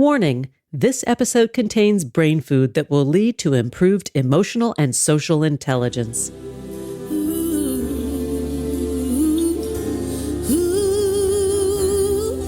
Warning, this episode contains brain food that will lead to improved emotional and social intelligence.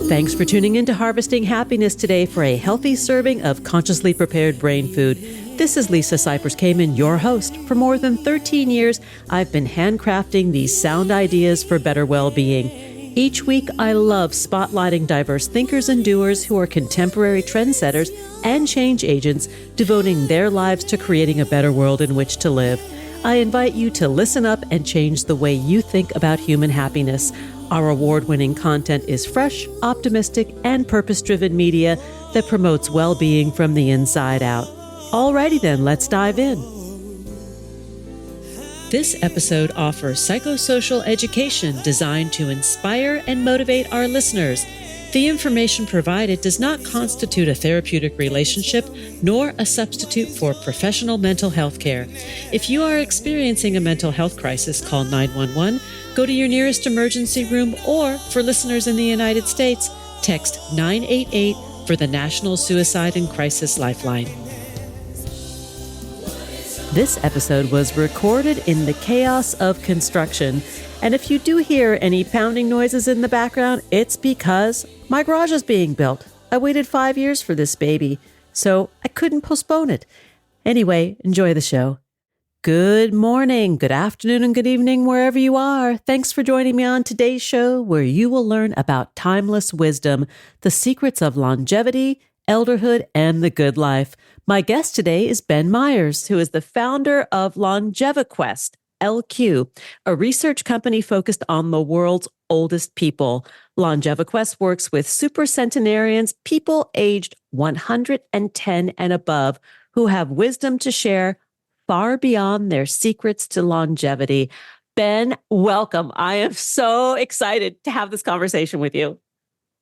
Thanks for tuning in to Harvesting Happiness today for a healthy serving of consciously prepared brain food. This is Lisa Cypers-Kamen, your host. For more than 13 years, I've been handcrafting these sound ideas for better well-being. Each week, I love spotlighting diverse thinkers and doers who are contemporary trendsetters and change agents, devoting their lives to creating a better world in which to live. I invite you to listen up and change the way you think about human happiness. Our award-winning content is fresh, optimistic, and purpose-driven media that promotes well-being from the inside out. Alrighty then, let's dive in. This episode offers psychosocial education designed to inspire and motivate our listeners. The information provided does not constitute a therapeutic relationship nor a substitute for professional mental health care. If you are experiencing a mental health crisis, call 911, go to your nearest emergency room, or for listeners in the United States, text 988 for the National Suicide and Crisis Lifeline. This episode was recorded in the chaos of construction, and if you do hear any pounding noises in the background, it's because my garage is being built. I waited 5 years for this baby, so I couldn't postpone it. Anyway, enjoy the show. Good morning, good afternoon, and good evening, wherever you are. Thanks for joining me on today's show, where you will learn about timeless wisdom, the secrets of longevity, elderhood, and the good life. My guest today is Ben Meyers, who is the founder of LongeviQuest, LQ, a research company focused on the world's oldest people. LongeviQuest works with supercentenarians, people aged 110 and above, who have wisdom to share far beyond their secrets to longevity. Ben, welcome. I am so excited to have this conversation with you.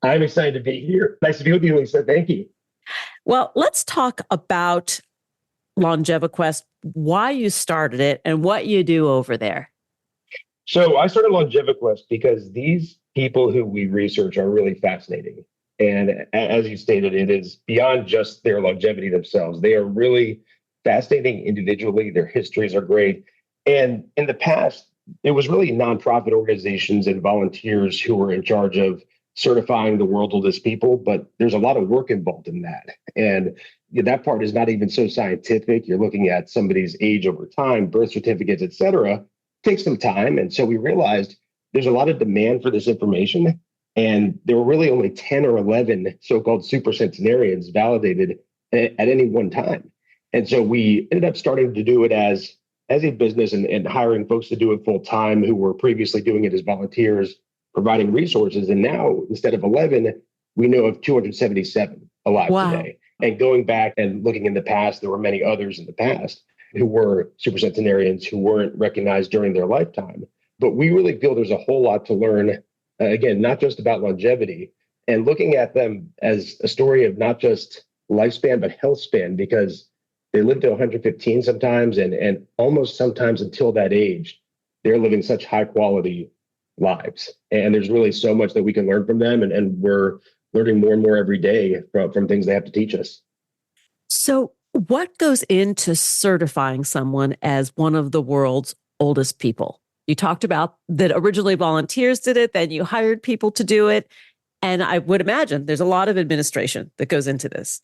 I'm excited to be here. Nice to be with you, Lisa. Thank you. Well, let's talk about LongeviQuest, why you started it, and what you do over there. So I started LongeviQuest because these people who we research are really fascinating. And as you stated, it is beyond just their longevity themselves. They are really fascinating individually. Their histories are great. And in the past, it was really nonprofit organizations and volunteers who were in charge of certifying the world's oldest people, but there's a lot of work involved in that. And that part is not even so scientific. You're looking at somebody's age over time, birth certificates, et cetera. Takes some time. And so we realized there's a lot of demand for this information. And there were really only 10 or 11 so-called supercentenarians validated at any one time. And so we ended up starting to do it as a business and hiring folks to do it full time who were previously doing it as volunteers, providing resources. And now, instead of 11, we know of 277 alive today. And going back and looking in the past, there were many others in the past who were supercentenarians who weren't recognized during their lifetime. But we really feel there's a whole lot to learn, again, not just about longevity, and looking at them as a story of not just lifespan, but health span, because they live to 115 sometimes, and almost sometimes until that age, they're living such high quality lives. And there's really so much that we can learn from them. And we're learning more and more every day from things they have to teach us. So what goes into certifying someone as one of the world's oldest people? You talked about that originally volunteers did it, then you hired people to do it. And I would imagine there's a lot of administration that goes into this.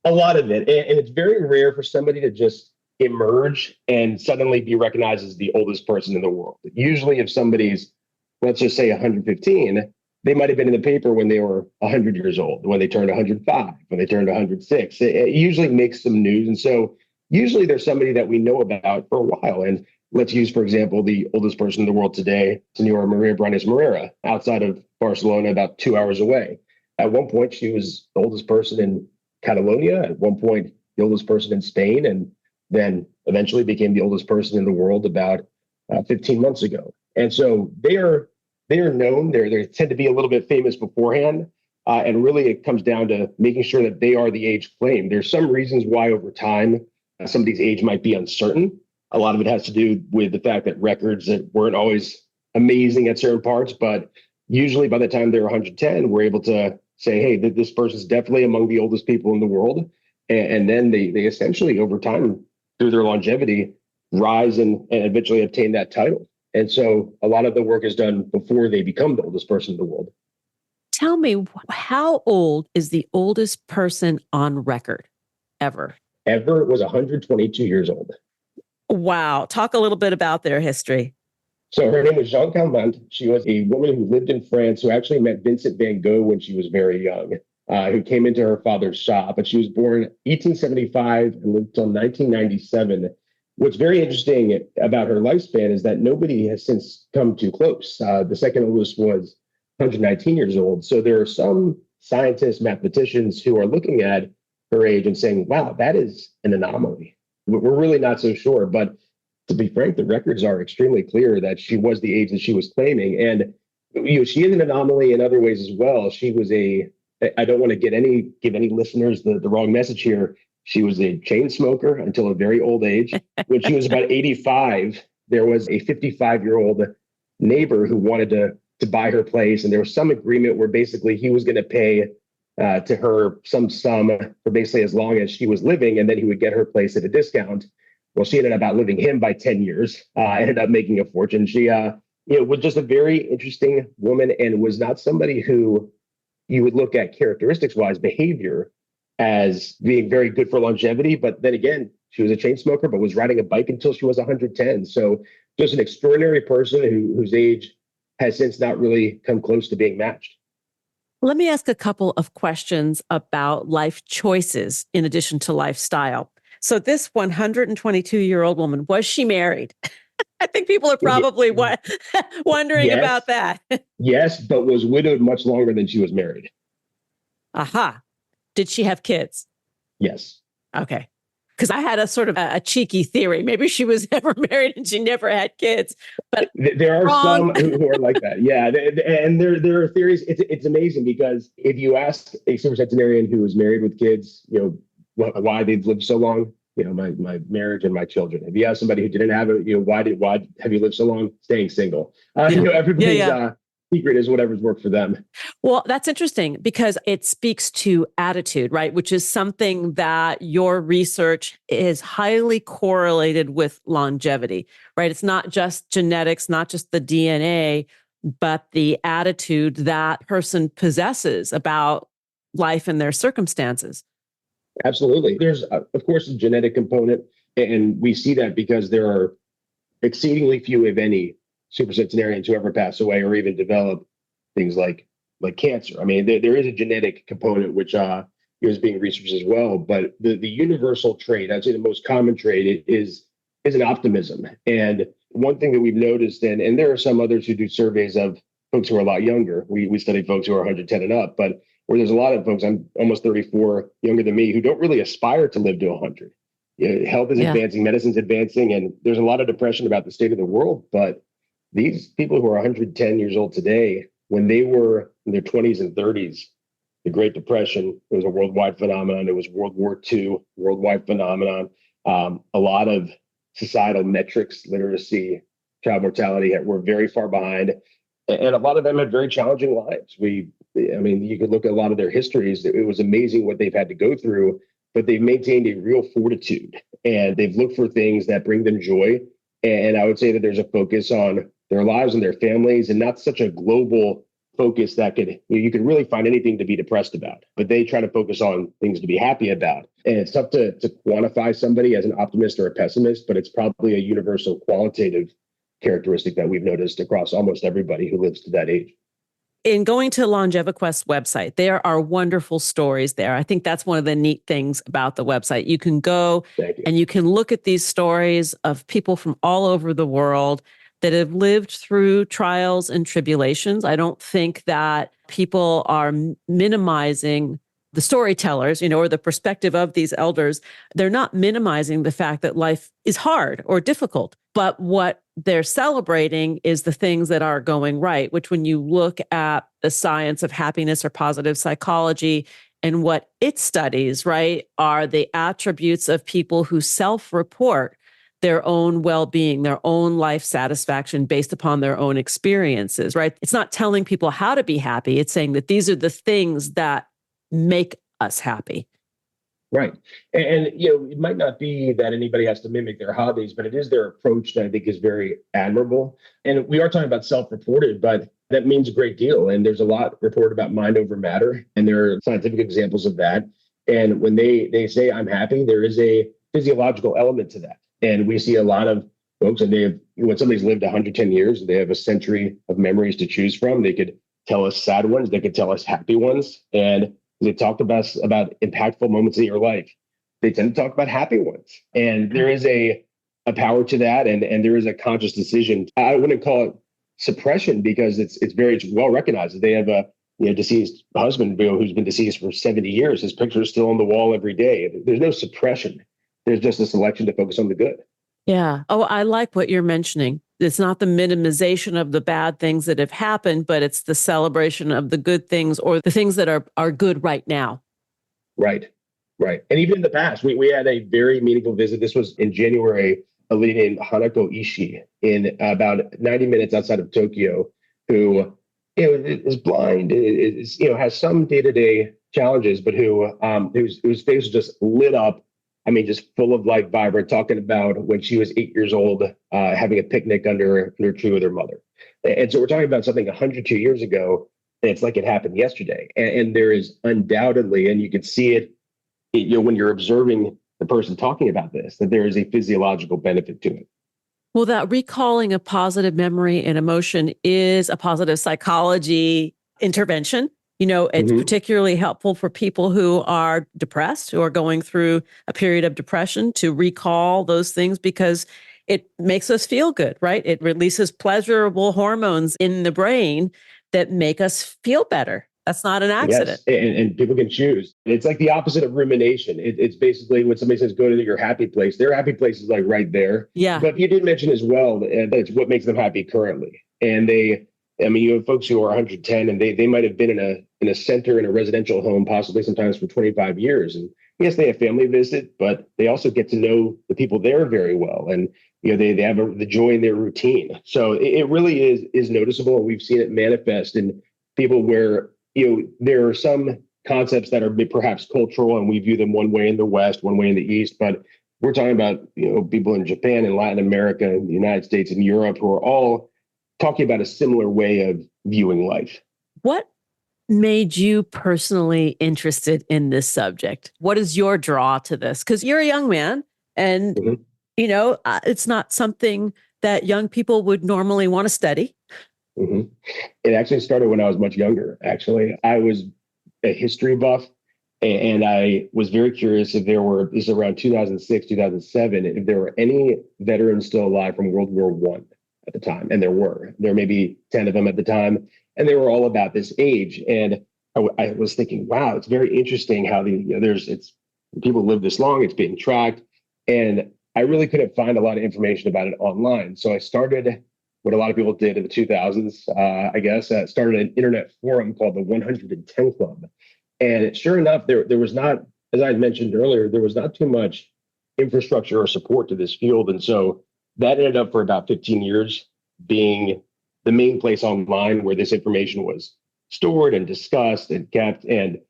A lot of it. And it's very rare for somebody to just emerge and suddenly be recognized as the oldest person in the world. Usually if somebody's, let's just say 115, they might have been in the paper when they were 100 years old, when they turned 105, when they turned 106. It usually makes some news. And so usually there's somebody that we know about for a while. And let's use, for example, the oldest person in the world today, Senora Maria Brandes Moreira, outside of Barcelona, about 2 hours away. At one point, she was the oldest person in Catalonia. At one point, the oldest person in Spain, and then eventually became the oldest person in the world about 15 months ago. And so they are known. They tend to be a little bit famous beforehand. And really, it comes down to making sure that they are the age claimed. There's some reasons why over time, somebody's age might be uncertain. A lot of it has to do with the fact that records that weren't always amazing at certain parts, but usually by the time they're 110, we're able to say, hey, this person's definitely among the oldest people in the world. And then they essentially, over time, through their longevity, rise and eventually obtain that title. And so a lot of the work is done before they become the oldest person in the world. Tell me, how old is the oldest person on record ever? Ever was 122 years old. Wow. Talk a little bit about their history. So her name was Jean Calment. She was a woman who lived in France who actually met Vincent van Gogh when she was very young, who came into her father's shop. But she was born 1875 and lived until 1997. What's very interesting about her lifespan is that nobody has since come too close. The second oldest was 119 years old. So there are some scientists, mathematicians who are looking at her age and saying, wow, that is an anomaly. We're really not so sure. But to be frank, the records are extremely clear that she was the age that she was claiming. And she is an anomaly in other ways as well. She was I don't want to give any listeners the wrong message here. She was a chain smoker until a very old age. When she was about 85, there was a 55-year-old neighbor who wanted to buy her place. And there was some agreement where basically he was going to pay to her some sum for basically as long as she was living, and then he would get her place at a discount. Well, she ended up outliving him by 10 years, ended up making a fortune. She was just a very interesting woman and was not somebody who you would look at characteristics-wise behavior as being very good for longevity. But then again, she was a chain smoker, but was riding a bike until she was 110. So just an extraordinary person whose age has since not really come close to being matched. Let me ask a couple of questions about life choices in addition to lifestyle. So this 122-year-old woman, was she married? I think people are probably wondering about that. Yes, but was widowed much longer than she was married. Aha. Did she have kids? Yes. Okay. Because I had a sort of a cheeky theory. Maybe she was never married and she never had kids. But there are some who are like that. Yeah. And there are theories. It's amazing because if you ask a supercentenarian who was married with kids, why they've lived so long, my marriage and my children. If you ask somebody who didn't have it, why have you lived so long? Staying single. Everybody's secret is whatever's worked for them. Well, that's interesting because it speaks to attitude, right? Which is something that your research is highly correlated with longevity, right? It's not just genetics, not just the DNA, but the attitude that person possesses about life and their circumstances. Absolutely. There's, of course, a genetic component, and we see that because there are exceedingly few, if any, supercentenarians who ever pass away or even develop things like cancer. I mean, there is a genetic component which is being researched as well. But the universal trait, I'd say the most common trait, is an optimism. And one thing that we've noticed, and there are some others who do surveys of folks who are a lot younger. We study folks who are 110 and up, but where there's a lot of folks, I'm almost 34, younger than me, who don't really aspire to live to 100. Health is advancing, medicine's advancing, and there's a lot of depression about the state of the world. But these people who are 110 years old today, when they were in their 20s and 30s, the Great Depression, it was a worldwide phenomenon. It was World War II, worldwide phenomenon. A lot of societal metrics, literacy, child mortality were very far behind. And a lot of them had very challenging lives. You could look at a lot of their histories. It was amazing what they've had to go through, but they've maintained a real fortitude and they've looked for things that bring them joy. And I would say that there's a focus on their lives and their families and not such a global focus that you could really find anything to be depressed about, but they try to focus on things to be happy about. And it's tough to quantify somebody as an optimist or a pessimist, but it's probably a universal qualitative characteristic that we've noticed across almost everybody who lives to that age. In going to LongeviQuest's website, there are wonderful stories there. I think that's one of the neat things about the website. You can go and you can look at these stories of people from all over the world that have lived through trials and tribulations. I don't think that people are minimizing the storytellers, or the perspective of these elders. They're not minimizing the fact that life is hard or difficult, but what they're celebrating is the things that are going right, which when you look at the science of happiness or positive psychology and what it studies, right, are the attributes of people who self-report their own well-being, their own life satisfaction based upon their own experiences, right? It's not telling people how to be happy. It's saying that these are the things that make us happy. Right. It might not be that anybody has to mimic their hobbies, but it is their approach that I think is very admirable. And we are talking about self-reported, but that means a great deal. And there's a lot reported about mind over matter, and there are scientific examples of that. And when they say I'm happy, there is a physiological element to that. And we see a lot of folks, and when somebody's lived 110 years, they have a century of memories to choose from. They could tell us sad ones, they could tell us happy ones. And they talk about impactful moments in your life. They tend to talk about happy ones. And there is a power to that. And there is a conscious decision. I wouldn't call it suppression because it's very well recognized. They have a deceased husband who's been deceased for 70 years. His picture is still on the wall every day. There's no suppression. There's just a selection to focus on the good. Yeah. Oh, I like what you're mentioning. It's not the minimization of the bad things that have happened, but it's the celebration of the good things or the things that are good right now. Right. Right. And even in the past, we had a very meaningful visit. This was in January, a lady named Hanako Ishii in about 90 minutes outside of Tokyo, who is blind, has some day-to-day challenges, but whose face was just lit up. I mean, just full of life, vibrant, talking about when she was 8 years old, having a picnic under a tree with her mother. And so we're talking about something 102 years ago, and it's like it happened yesterday. And there is undoubtedly, and you can see it, when you're observing the person talking about this, that there is a physiological benefit to it. Well, that recalling a positive memory and emotion is a positive psychology intervention. It's particularly helpful for people who are depressed, who are going through a period of depression, to recall those things because it makes us feel good, right? It releases pleasurable hormones in the brain that make us feel better. That's not an accident. Yes, and people can choose. It's like the opposite of rumination. It's basically when somebody says, go to your happy place, their happy place is like right there. Yeah. But you did mention as well that it's what makes them happy currently. And you have folks who are 110 and they might have been in a center, in a residential home, possibly sometimes for 25 years. And yes, they have family visit, but they also get to know the people there very well. And they have the joy in their routine. So it really is noticeable. And we've seen it manifest in people where there are some concepts that are perhaps cultural, and we view them one way in the West, one way in the East. But we're talking about people in Japan and Latin America, and the United States and Europe, who are all talking about a similar way of viewing life. What made you personally interested in this subject? What is your draw to this? Because you're a young man, and it's not something that young people would normally want to study. Mm-hmm. It actually started when I was much younger. Actually, I was a history buff, and I was very curious if this is around 2006, 2007, if there were any veterans still alive from World War I at the time. And there may be 10 of them at the time, and they were all about this age. And I was thinking, wow, it's very interesting how people live this long, it's being tracked. And I really couldn't find a lot of information about it online. So I started what a lot of people did in the 2000s, started an internet forum called the 110 Club. And sure enough, there was not, as I mentioned earlier, there was not too much infrastructure or support to this field. And so that ended up for about 15 years being the main place online where this information was stored and discussed and kept. And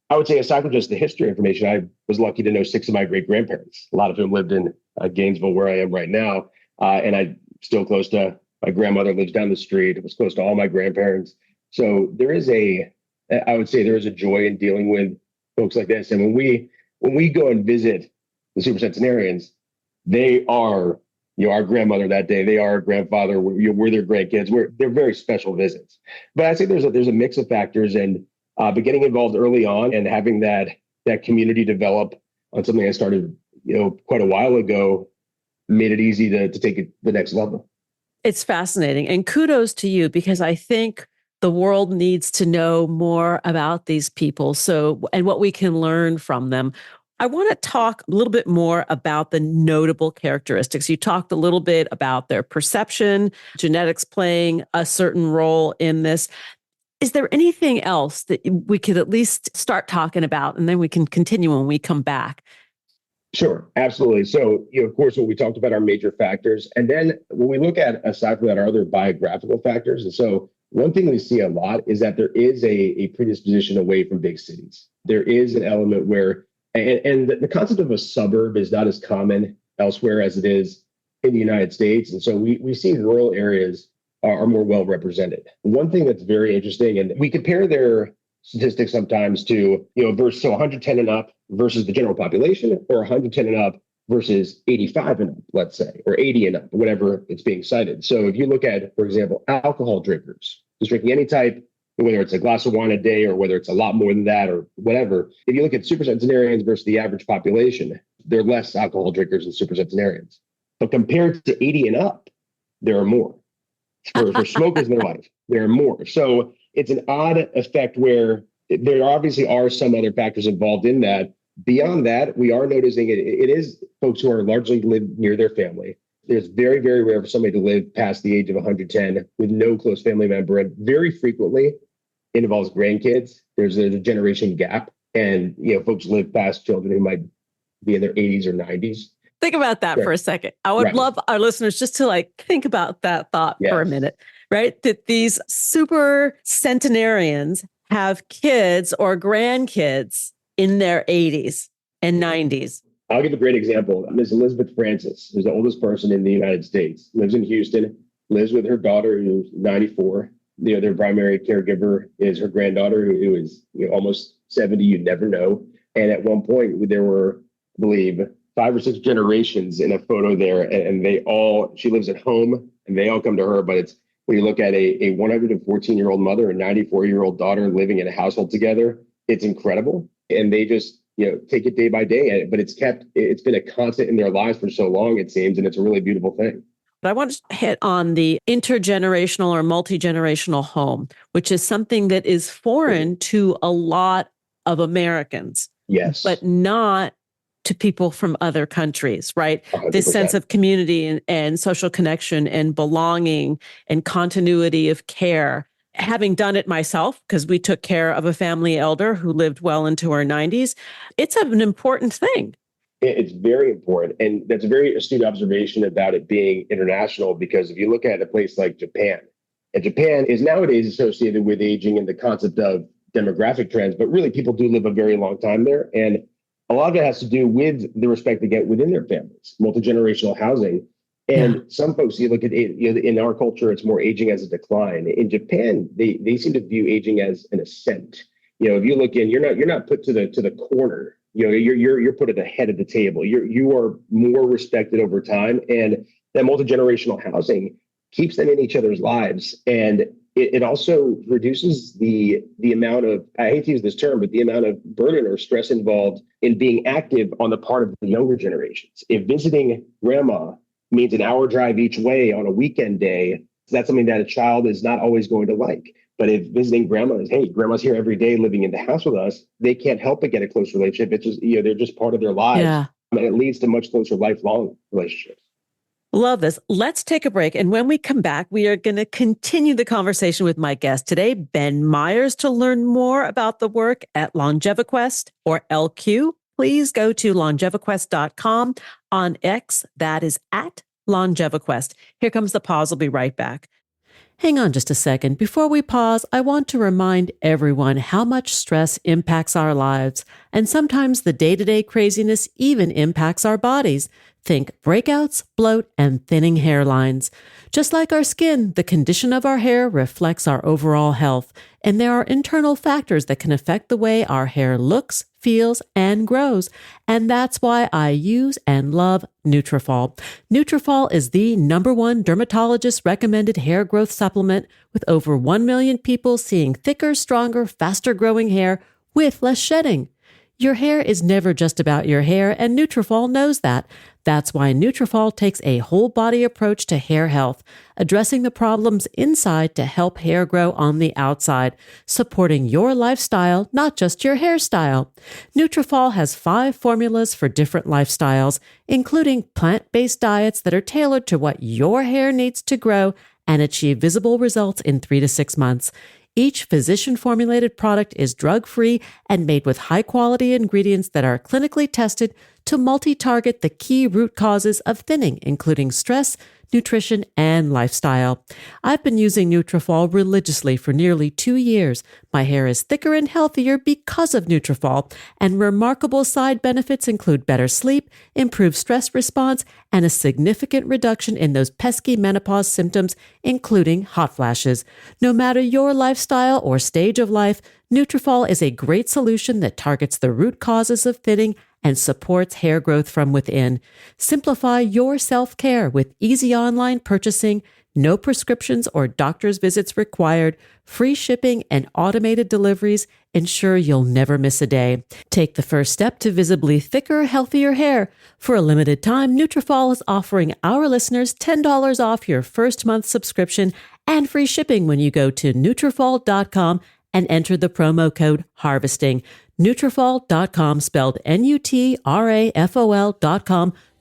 I would say, aside from just the history information, I was lucky to know 6 of my great grandparents, a lot of whom lived in Gainesville, where I am right now. And I still close to my grandmother lives down the street. It was close to all my grandparents. So there is a joy in dealing with folks like this. And when we go and visit the supercentenarians, they are, our grandmother that day, they are our grandfather, we're their grandkids. They're very special visits. But I think there's a mix of factors, and but getting involved early on and having that community develop on something I started, quite a while ago, made it easy to take it to the next level. It's fascinating. And kudos to you, because I think the world needs to know more about these people. And what we can learn from them. I want to talk a little bit more about the notable characteristics. You talked a little bit about their perception, genetics playing a certain role in this. Is there anything else that we could at least start talking about, and then we can continue when we come back? Sure, absolutely. So, of course, what we talked about are major factors. And then when we look at, aside from that, our other biographical factors. And so one thing we see a lot is that there is a predisposition away from big cities. There is an element where, and the concept of a suburb is not as common elsewhere as it is in the United States. And so we see rural areas are more well represented. One thing that's very interesting, and we compare their statistics sometimes to, versus so 110 and up versus the general population, or 110 and up versus 85 and up, let's say, or 80 and up, whatever it's being cited. So if you look at, for example, alcohol drinkers, just drinking any type, whether it's a glass of wine a day or whether it's a lot more than that or whatever, if you look at supercentenarians versus the average population, there are less alcohol drinkers than supercentenarians. But compared to 80 and up, there are more. For smokers in their life, there are more. So it's an odd effect where there obviously are some other factors involved in that. Beyond that, we are noticing it is folks who are largely live near their family. There's very, very rare for somebody to live past the age of 110 with no close family member. And very frequently it involves grandkids. There's a generation gap. And, folks live past children who might be in their 80s or 90s. Think about that for a second. I would love our listeners just to think about that thought for a minute, right? That these super centenarians have kids or grandkids in their 80s and 90s. I'll give a great example. Ms. Elizabeth Francis, who's the oldest person in the United States, lives in Houston, lives with her daughter who's 94. Their primary caregiver is her granddaughter who is almost 70. You never know. And at one point there were, I believe, 5 or 6 generations in a photo there, and she lives at home and they all come to her. But it's when you look at a 114-year-old mother and 94-year-old daughter living in a household together, it's incredible. And they just, take it day by day. But it's been a constant in their lives for so long, it seems, and it's a really beautiful thing. But I want to hit on the intergenerational or multi-generational home, which is something that is foreign to a lot of Americans. Yes. But not to people from other countries, right? 100%. This sense of community and social connection and belonging and continuity of care. Having done it myself, because we took care of a family elder who lived well into her 90s, it's an important thing. It's very important. And that's a very astute observation about it being international, because if you look at a place like Japan, and Japan is nowadays associated with aging and the concept of demographic trends, but really people do live a very long time there. And a lot of it has to do with the respect they get within their families, multi-generational housing. And some folks, you look at it, in our culture, it's more aging as a decline. In Japan, they seem to view aging as an ascent. If you look in, you're not put to the corner. You're put at the head of the table. You are more respected over time, and that multi-generational housing keeps them in each other's lives. And it also reduces the amount of, I hate to use this term, but the amount of burden or stress involved in being active on the part of the younger generations. If visiting grandma means an hour drive each way on a weekend day, that's something that a child is not always going to like. But if visiting grandma is, hey, grandma's here every day living in the house with us, they can't help but get a close relationship. It's just, they're just part of their lives. Yeah. And it leads to much closer lifelong relationships. Love this. Let's take a break. And when we come back, we are going to continue the conversation with my guest today, Ben Meyers. To learn more about the work at LongeviQuest or LQ, please go to longeviquest.com. On X, that is at LongeviQuest. Here comes the pause. We'll be right back. Hang on just a second. Before we pause, I want to remind everyone how much stress impacts our lives. And sometimes the day-to-day craziness even impacts our bodies. Think breakouts, bloat, and thinning hairlines. Just like our skin, the condition of our hair reflects our overall health, and there are internal factors that can affect the way our hair looks, feels, and grows. And that's why I use and love Nutrafol. Nutrafol is the #1 dermatologist-recommended hair growth supplement, with over 1 million people seeing thicker, stronger, faster-growing hair with less shedding. Your hair is never just about your hair, and Nutrafol knows that. That's why Nutrafol takes a whole-body approach to hair health, addressing the problems inside to help hair grow on the outside, supporting your lifestyle, not just your hairstyle. Nutrafol has 5 formulas for different lifestyles, including plant-based diets that are tailored to what your hair needs to grow and achieve visible results in 3 to 6 months. Each physician-formulated product is drug-free and made with high-quality ingredients that are clinically tested to multi-target the key root causes of thinning, including stress, nutrition, and lifestyle. I've been using Nutrafol religiously for nearly 2 years. My hair is thicker and healthier because of Nutrafol, and remarkable side benefits include better sleep, improved stress response, and a significant reduction in those pesky menopause symptoms, including hot flashes. No matter your lifestyle or stage of life, Nutrafol is a great solution that targets the root causes of thinning and supports hair growth from within. Simplify your self-care with easy online purchasing, no prescriptions or doctor's visits required, free shipping, and automated deliveries ensure you'll never miss a day. Take the first step to visibly thicker, healthier hair. For a limited time, Nutrafol is offering our listeners $10 off your first month subscription and free shipping when you go to Nutrafol.com and enter the promo code HARVESTING. Nutrafol.com, spelled Nutrafol.com,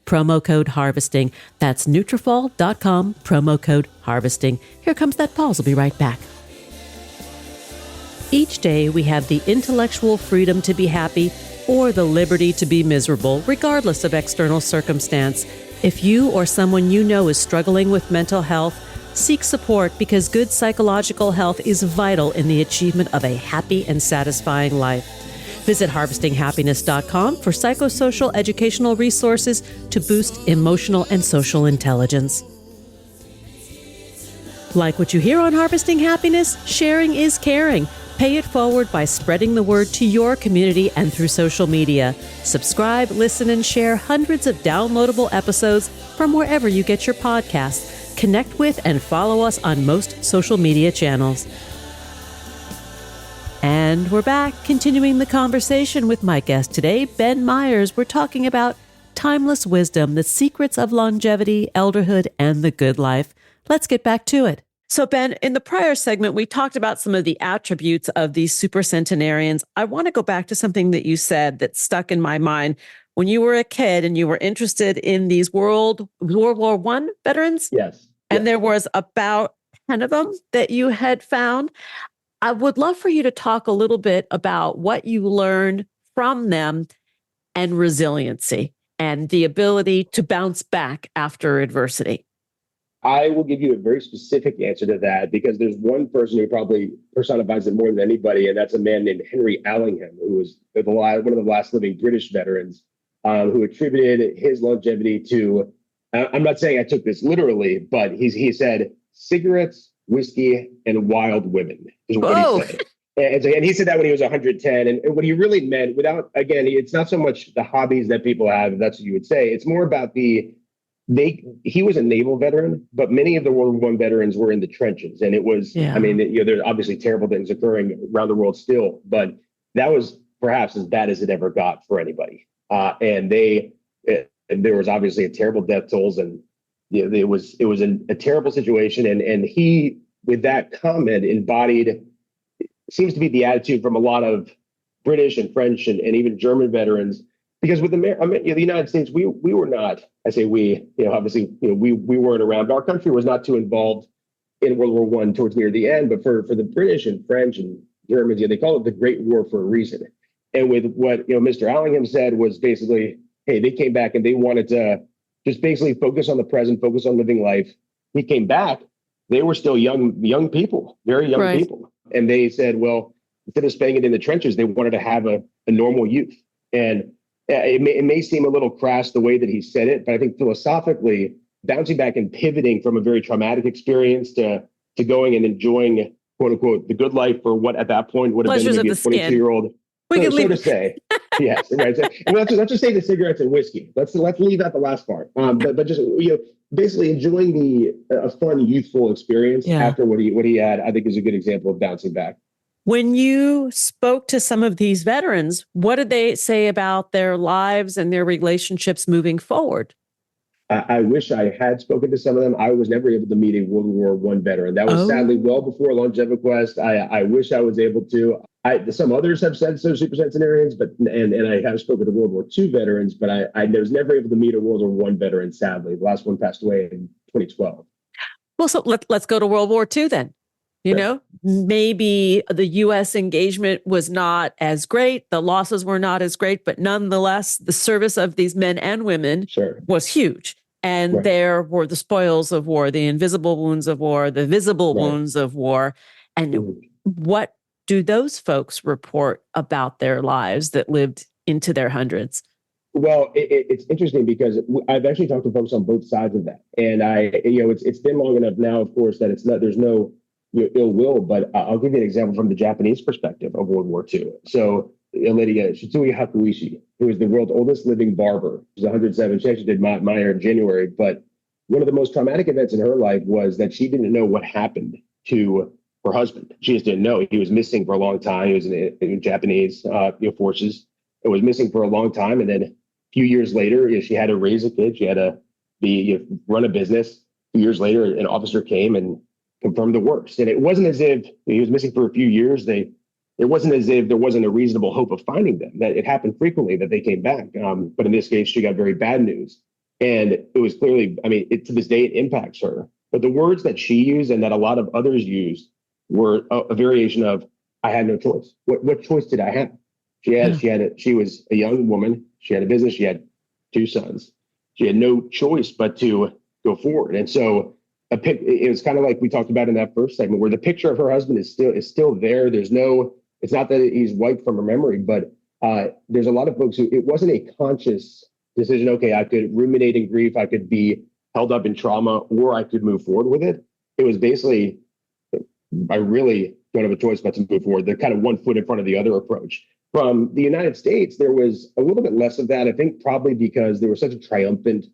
promo code HARVESTING. That's Nutrafol.com, promo code HARVESTING. Here comes that pause. We'll be right back. Each day we have the intellectual freedom to be happy or the liberty to be miserable, regardless of external circumstance. If you or someone you know is struggling with mental health, seek support because good psychological health is vital in the achievement of a happy and satisfying life. Visit harvestinghappiness.com for psychosocial educational resources to boost emotional and social intelligence. Like what you hear on Harvesting Happiness? Sharing is caring. Pay it forward by spreading the word to your community and through social media. Subscribe, listen, and share hundreds of downloadable episodes from wherever you get your podcasts. Connect with and follow us on most social media channels. And we're back, continuing the conversation with my guest today, Ben Meyers. We're talking about timeless wisdom, the secrets of longevity, elderhood, and the good life. Let's get back to it. So, Ben, in the prior segment, we talked about some of the attributes of these supercentenarians. I want to go back to something that you said that stuck in my mind. When you were a kid and you were interested in these World War I veterans? Yes. And there was about 10 of them that you had found. I would love for you to talk a little bit about what you learned from them and resiliency and the ability to bounce back after adversity. I will give you a very specific answer to that because there's one person who probably personifies it more than anybody, and that's a man named Henry Allingham, who was one of the last living British veterans, who attributed his longevity to, I'm not saying I took this literally, but he said cigarettes, whiskey, and wild women is what he said. And he said that when he was 110. And what he really meant, without, again, it's not so much the hobbies that people have, if that's what you would say. It's more about he was a naval veteran, but many of the World War I veterans were in the trenches. And it was, I mean, there's obviously terrible things occurring around the world still, but that was perhaps as bad as it ever got for anybody. And there was obviously a terrible death tolls, and it was a terrible situation. And he, with that comment, embodied, seems to be the attitude from a lot of British and French and even German veterans. Because with the United States, we were not, I say we, obviously, we weren't around, but our country was not too involved in World War I towards near the end. But for the British and French and Germans, they call it the Great War for a reason. And with what Mr. Allingham said was basically, hey, they came back and they wanted to just basically focus on the present, focus on living life. He came back, they were still young people, very young people. And they said, well, instead of spending it in the trenches, they wanted to have a normal youth. And it may seem a little crass the way that he said it, but I think philosophically, bouncing back and pivoting from a very traumatic experience to going and enjoying, quote unquote, the good life for what at that point would have been maybe a 22-year-old. So to say, yes, right. So, and let's just say the cigarettes and whiskey. Let's leave out the last part. But just basically enjoying a fun, youthful experience after what he had, I think is a good example of bouncing back. When you spoke to some of these veterans, what did they say about their lives and their relationships moving forward? I wish I had spoken to some of them. I was never able to meet a World War I veteran. That was sadly well before LongeviQuest. I wish I was able to. Some others have said so, supercentenarians, but and I have spoken to World War II veterans, but I was never able to meet a World War I veteran, sadly. The last one passed away in 2012. Well, so let's go to World War II then. You know, maybe the U.S. engagement was not as great. The losses were not as great, but nonetheless, the service of these men and women was huge. And there were the spoils of war, the invisible wounds of war, the visible wounds of war. And what do those folks report about their lives that lived into their hundreds? Well, it's interesting because I've actually talked to folks on both sides of that, and it's been long enough now, of course, that there's no ill will. But I'll give you an example from the Japanese perspective of World War II. So, a lady, Shitsui Hakuishi, who is the world's oldest living barber, she's 107. She actually did Meyer in January. But one of the most traumatic events in her life was that she didn't know what happened to her husband. She just didn't know. He was missing for a long time. He was in Japanese forces. It was missing for a long time, and then few years later, she had to raise a kid. She had to run a business. A few years later, an officer came and confirmed the worst. And it wasn't as if he was missing for a few years. It wasn't as if there wasn't a reasonable hope of finding them. That it happened frequently that they came back. But in this case, she got very bad news. And it was clearly, to this day, it impacts her. But the words that she used and that a lot of others used were a variation of, I had no choice. What choice did I have? She was a young woman. She had a business. She had 2 sons. She had no choice but to go forward. And so it was kind of like we talked about in that first segment, where the picture of her husband is still there. It's not that he's wiped from her memory, but there's a lot of folks who it wasn't a conscious decision. Okay, I could ruminate in grief. I could be held up in trauma, or I could move forward with it. It was basically, I really don't have a choice but to move forward. They're kind of one foot in front of the other approach. From the United States, there was a little bit less of that. I think probably because there was such a triumphant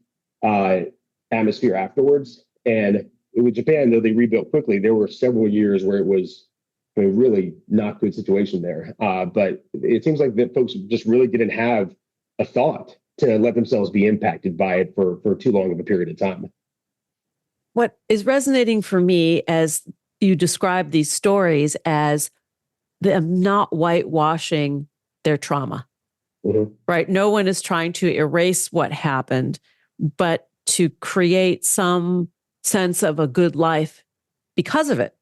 atmosphere afterwards. And with Japan, though they rebuilt quickly, there were several years where it was a really not good situation there. But it seems like that folks just really didn't have a thought to let themselves be impacted by it for too long of a period of time. What is resonating for me as you describe these stories as them not whitewashing their trauma, right? No one is trying to erase what happened, but to create some sense of a good life because of it.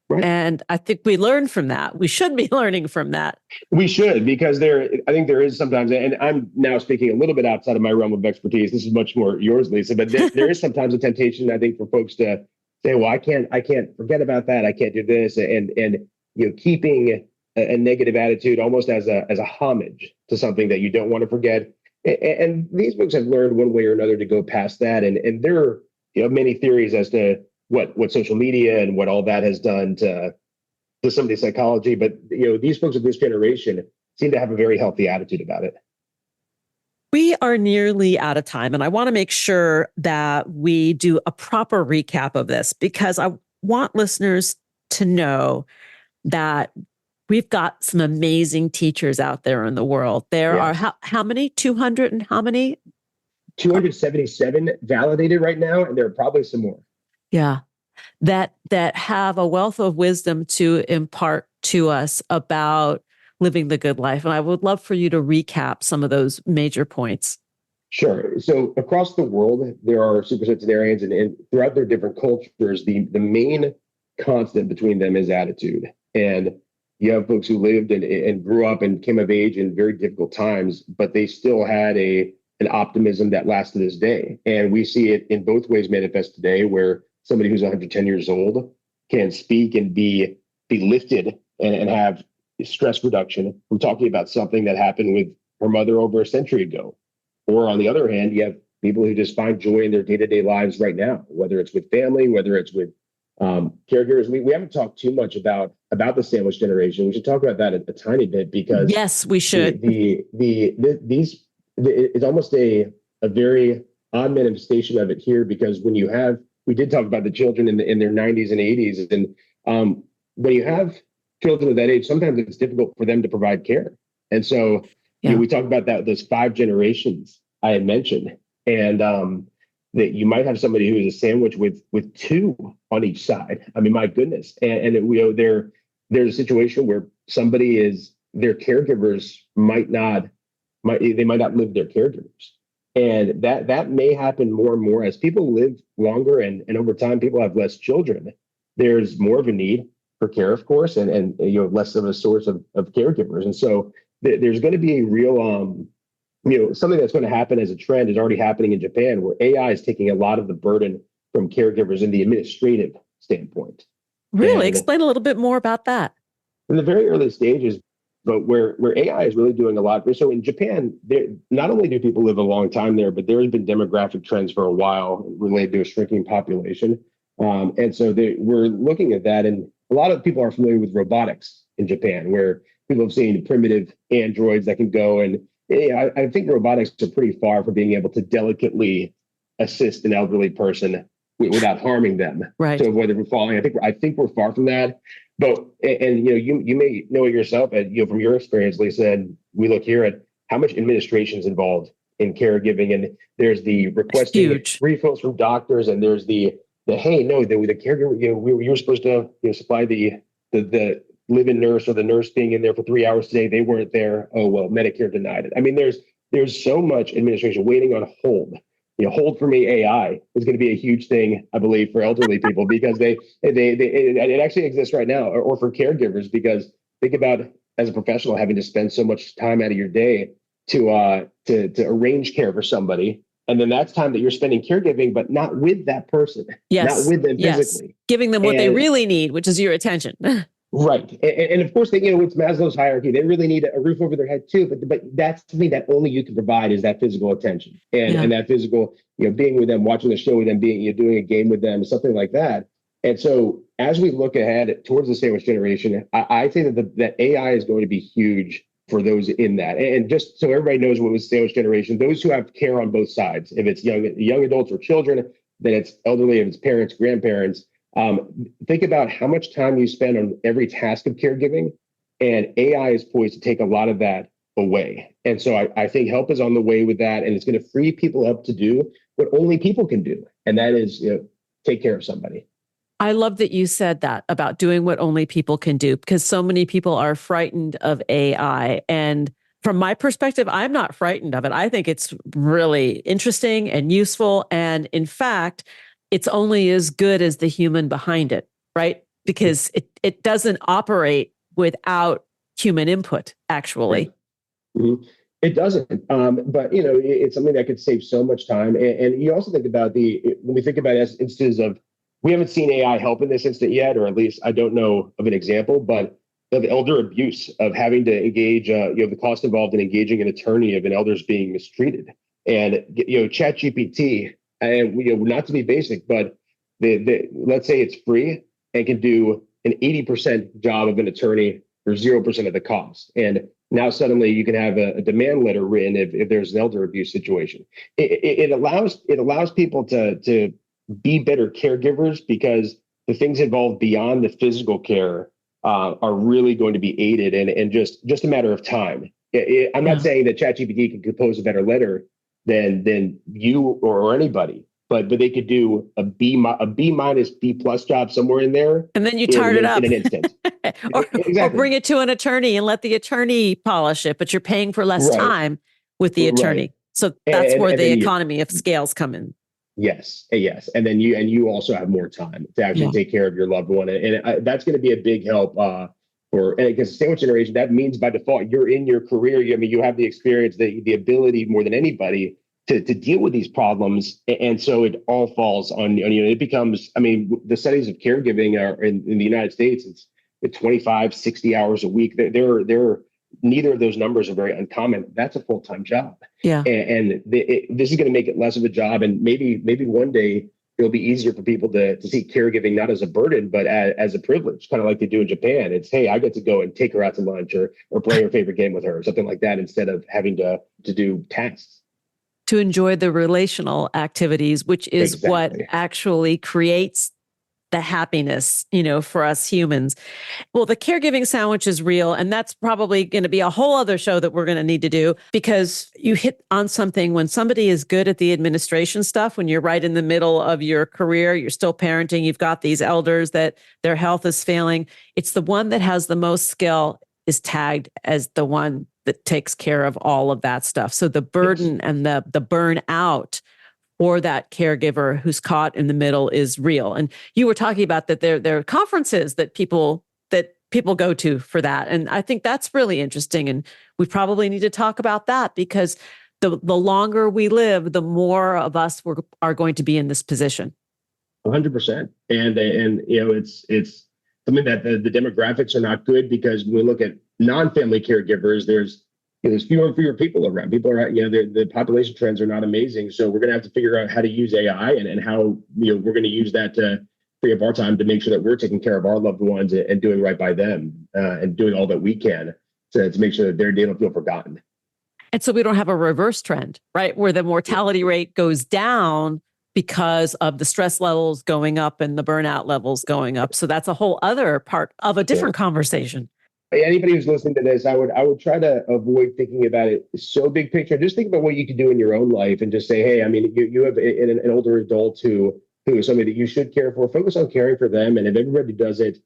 Right. And I think we learn from that. We should be learning from that. We should, because I think there is sometimes, and I'm now speaking a little bit outside of my realm of expertise. This is much more yours, Lisa, but there is sometimes a temptation, I think, for folks to say, well, I can't forget about that. I can't do this. And keeping a negative attitude almost as a homage to something that you don't want to forget. And these books have learned one way or another to go past that. And there are many theories as to what social media and what all that has done to somebody's psychology. But these folks of this generation seem to have a very healthy attitude about it. We are nearly out of time, and I want to make sure that we do a proper recap of this, because I want listeners to know that we've got some amazing teachers out there in the world. There are how many? 200 and how many? 277 validated right now, and there are probably some more. Yeah, that have a wealth of wisdom to impart to us about living the good life. And I would love for you to recap some of those major points. Sure. So across the world, there are supercentenarians, and throughout their different cultures, the main constant between them is attitude. And you have folks who lived and grew up and came of age in very difficult times, but they still had an optimism that lasts to this day. And we see it in both ways manifest today, where somebody who's 110 years old can speak and be lifted and have stress reduction from talking about something that happened with her mother over a century ago. Or on the other hand, you have people who just find joy in their day-to-day lives right now, whether it's with family, whether it's with caregivers. We haven't talked too much about the sandwich generation. We should talk about that a tiny bit, because yes, we should. It's almost a very odd manifestation of it here, because when we did talk about the children in their 90s and 80s, and when you have children of that age, sometimes it's difficult for them to provide care. And so we talked about those 5 generations I had mentioned, and that you might have somebody who is a sandwich with 2 on each side. I mean, my goodness. And there's a situation where their caregivers might not live their caregivers. And that may happen more and more as people live longer, and over time, people have less children. there's more of a need for care, of course, and less of a source of caregivers. And so there's going to be a real something that's going to happen as a trend is already happening in Japan, where AI is taking a lot of the burden from caregivers in the administrative standpoint. Really? And Explain a little bit more about that. in the very early stages, but where AI is really doing a lot. So in Japan, not only do people live a long time there, but there has been demographic trends for a while related to a shrinking population. And so we're looking at that. And a lot of people are familiar with robotics in Japan, where people have seen primitive androids that can go. And I think robotics are pretty far from being able to delicately assist an elderly person without harming them Right. to avoid them from falling. I think we're far from that. But you may know it yourself, from your experience, Lisa. And we look here at how much administration is involved in caregiving, and there's the requesting refills from doctors, and there's the hey, no, the caregiver, we were supposed to supply the live-in nurse or the nurse being in there for 3 hours today. They weren't there. Oh well, Medicare denied it. I mean, there's so much administration waiting on hold. Hold for me AI is going to be a huge thing, I believe, for elderly people, because it actually exists right now, or for caregivers, because think about, as a professional, having to spend so much time out of your day to arrange care for somebody. And then that's time that you're spending caregiving, but not with that person, not with them physically. Giving them what they really need, which is your attention. Right. And of course, it's Maslow's hierarchy. They really need a roof over their head too. But that's something that only you can provide, is that physical attention and that physical, being with them, watching the show with them, doing a game with them, something like that. And so as we look ahead towards the sandwich generation, I think that AI is going to be huge for those in that. And just so everybody knows what was sandwich generation, those who have care on both sides. If it's young adults or children, then it's elderly. If it's parents, grandparents. Think about how much time you spend on every task of caregiving, and AI is poised to take a lot of that away. And so I think help is on the way with that, and it's going to free people up to do what only people can do, and that is take care of somebody. I love that you said that about doing what only people can do, because so many people are frightened of AI. And from my perspective, I'm not frightened of it. I think it's really interesting and useful. And in fact, it's only as good as the human behind it, right? Because it doesn't operate without human input, actually. Right. Mm-hmm. It doesn't, but it's something that could save so much time. And you also think about when we think about instances of, we haven't seen AI help in this instant yet, or at least I don't know of an example, but of elder abuse, of having to engage, the cost involved in engaging an attorney of an elder's being mistreated, and ChatGPT. And not to be basic, but let's say it's free and can do an 80% job of an attorney for 0% of the cost. And now suddenly you can have a demand letter written if there's an elder abuse situation. It allows people to be better caregivers, because the things involved beyond the physical care are really going to be aided, and just a matter of time. I'm not saying that ChatGPT can compose a better letter than you or anybody, but they could do a B minus B plus job somewhere in there, and then you tart it up in an instant, or bring it to an attorney and let the attorney polish it. But you're paying for less time with the attorney, right. So that's where the economy of scales come in. Yes, and then you also have more time to actually take care of your loved one, and that's going to be a big help. Because sandwich generation, that means by default you're in your career. You have the experience, the ability more than anybody to deal with these problems, and so it all falls on it becomes. The studies of caregiving are in the United States. It's 25, 60 hours a week. They're neither of those numbers are very uncommon. That's a full-time job. Yeah, and this is going to make it less of a job, and maybe one day it'll be easier for people to see caregiving not as a burden, but as a privilege, kind of like they do in Japan. It's, hey, I get to go and take her out to lunch or play her favorite game with her, or something like that, instead of having to do tasks. To enjoy the relational activities, which is what actually creates the happiness, for us humans. Well, the caregiving sandwich is real, and that's probably going to be a whole other show that we're going to need to do, because you hit on something. When somebody is good at the administration stuff, when you're right in the middle of your career, you're still parenting, you've got these elders that their health is failing, it's the one that has the most skill is tagged as the one that takes care of all of that stuff. So the burden and the burnout or that caregiver who's caught in the middle is real. And you were talking about that there are conferences that people go to for that. And I think that's really interesting. And we probably need to talk about that because the longer we live, the more of us are going to be in this position. 100%. And it's something that the demographics are not good, because when we look at non-family caregivers, there's fewer and fewer people around. People are, the population trends are not amazing. So we're going to have to figure out how to use AI and how, we're going to use that to free up our time to make sure that we're taking care of our loved ones and doing right by them and doing all that we can to make sure that they don't feel forgotten. And so we don't have a reverse trend, right? Where the mortality rate goes down because of the stress levels going up and the burnout levels going up. So that's a whole other part of a different conversation. Anybody who's listening to this, I would try to avoid thinking about it so big picture. Just think about what you can do in your own life and just say, hey, I mean, you have an older adult who is somebody that you should care for. Focus on caring for them. And if everybody does it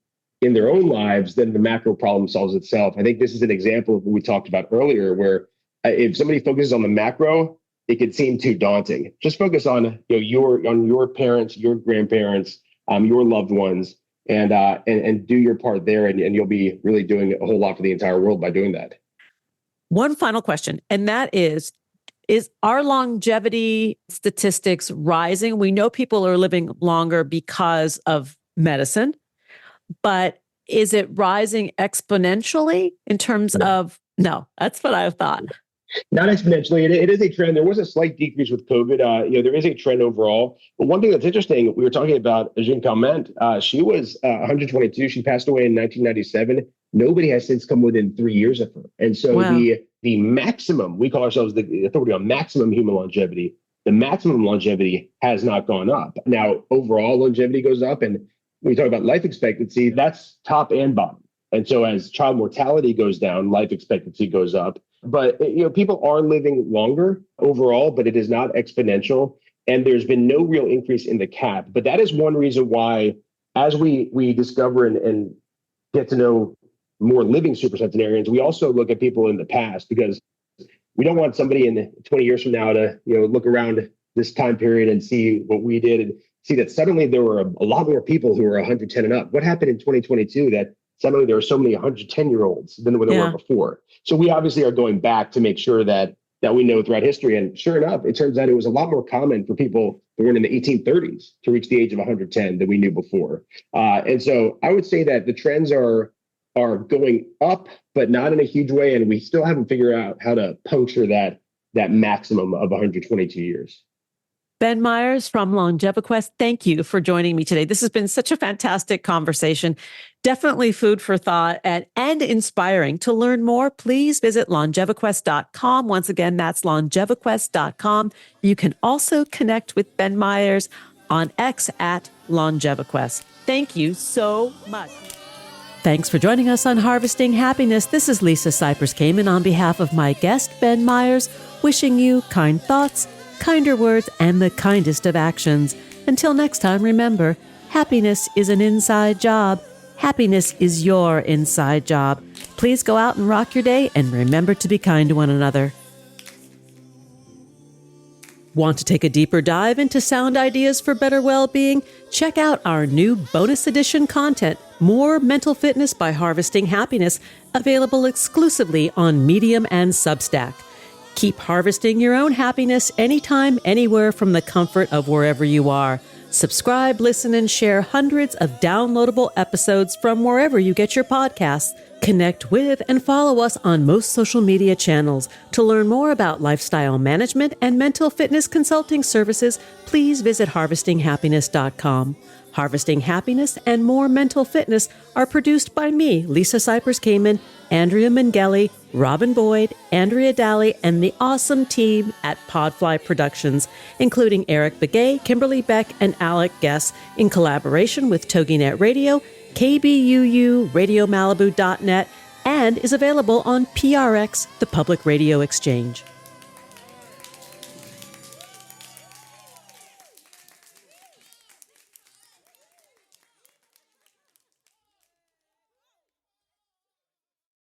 in their own lives, then the macro problem solves itself. I think this is an example of what we talked about earlier, where if somebody focuses on the macro, it could seem too daunting. Just focus on your parents, your grandparents, your loved ones, and do your part there, and you'll be really doing a whole lot for the entire world by doing that. One final question, and that is our longevity statistics rising? We know people are living longer because of medicine, but is it rising exponentially in terms of, no, that's what I thought. Not exponentially. It is a trend. There was a slight decrease with COVID. There is a trend overall. But one thing that's interesting, we were talking about Jean Calment. She was 122. She passed away in 1997. Nobody has since come within 3 years of her. And so the maximum, we call ourselves the authority on maximum human longevity. The maximum longevity has not gone up. Now, overall longevity goes up. And when we talk about life expectancy, that's top and bottom. And so as child mortality goes down, life expectancy goes up. But people are living longer overall, but it is not exponential. And there's been no real increase in the cap. But that is one reason why, as we discover and get to know more living supercentenarians, we also look at people in the past, because we don't want somebody in 20 years from now to look around this time period and see what we did and see that suddenly there were a lot more people who were 110 and up. What happened in 2022 that suddenly there were so many 110-year-olds than there were before? So we obviously are going back to make sure that we know throughout history. And sure enough, it turns out it was a lot more common for people born in the 1830s to reach the age of 110 than we knew before. And so I would say that the trends are going up, but not in a huge way. And we still haven't figured out how to puncture that maximum of 122 years. Ben Meyers from LongeviQuest, thank you for joining me today. This has been such a fantastic conversation. Definitely food for thought and inspiring. To learn more, please visit longeviquest.com. Once again, that's longeviquest.com. You can also connect with Ben Meyers on X at LongeviQuest. Thank you so much. Thanks for joining us on Harvesting Happiness. This is Lisa Cypers-Kamen on behalf of my guest, Ben Meyers, wishing you kind thoughts, kinder words, and the kindest of actions. Until next time, remember, happiness is an inside job. Happiness is your inside job. Please go out and rock your day, and remember to be kind to one another. Want to take a deeper dive into sound ideas for better well-being? Check out our new bonus edition content, More Mental Fitness by Harvesting Happiness, available exclusively on Medium and Substack. Keep harvesting your own happiness anytime, anywhere from the comfort of wherever you are. Subscribe, listen, and share hundreds of downloadable episodes from wherever you get your podcasts. Connect with and follow us on most social media channels. To learn more about lifestyle management and mental fitness consulting services, please visit harvestinghappiness.com. Harvesting Happiness and More Mental Fitness are produced by me, Lisa Cypers-Kamen, Andrea Mengele, Robin Boyd, Andrea Daly, and the awesome team at Podfly Productions, including Eric Begay, Kimberly Beck, and Alec Guess, in collaboration with TogiNet Radio, KBUU, RadioMalibu.net, and is available on PRX, the Public Radio Exchange.